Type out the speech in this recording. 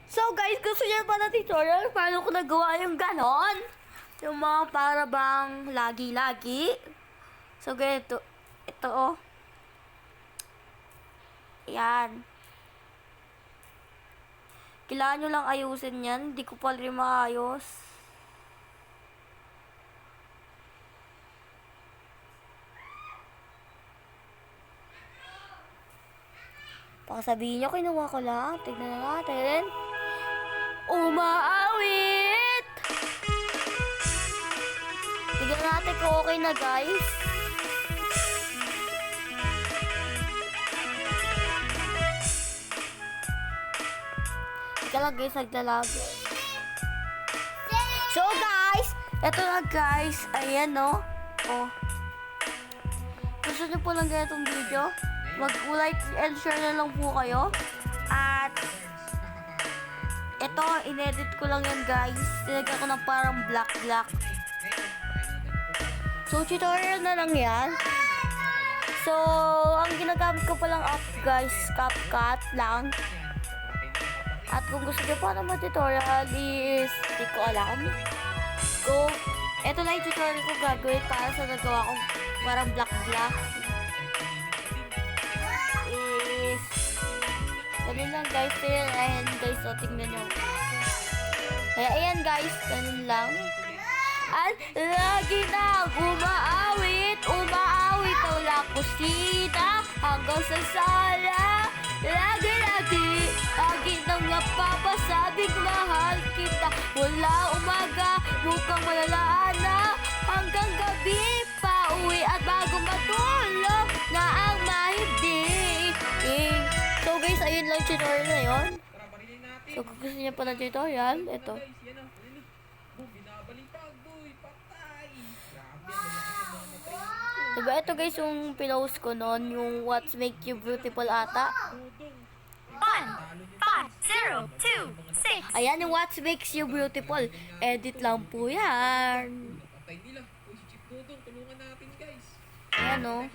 So guys, gusto niyo pa na tutorial paano ko nagawa yung ganon? Yung mga para bang lagi-lagi. So ganito. Ito oh. Yan. Kailangan nyo lang ayusin yan. Hindi ko pa rin maayos. Baka sabihin nyo, kinuha ko lang. Tignan na natin. Umaawit! Tignan natin kung okay na guys. Ika lang guys, naglalag. So guys, eto na guys. Ayan no. Oh. Gusto nyo po lang ganitong video? Mag-like and share na lang po kayo. At ito, inedit ko lang yan guys. Tinagyan ko ng parang black. So, tutorial na lang yan. So, ang ginagamit ko palang app guys, CapCut lang. At kung gusto nyo pa naman tutorial is, hindi ko alam. Ito lang yung tutorial ko gagawin para sa nagawa kong parang black. Is, ganun lang guys. Ayan guys, so tingnan nyo. Kaya ayan guys, ganun lang. At lagi na umaawit ang lakusina hanggang sa sala. Lagi nang napapasabing mahal kita. Mula umaga, mukhang malala na. Hanggang gabi, pauwi at bago matulog na ang mahindi. So guys, ayun lang tutorial na yun. So kung gusto niyo pa ng tutorial, ito. Diba ito guys yung pinost ko noon, yung What's Make You Beautiful ata. 1, 5, 0, 2, 6. Ayan yung What Makes You Beautiful. Edit lang po yan. Patay nila. Kung si Chip Dodong, tulungan natin guys. Ayan o.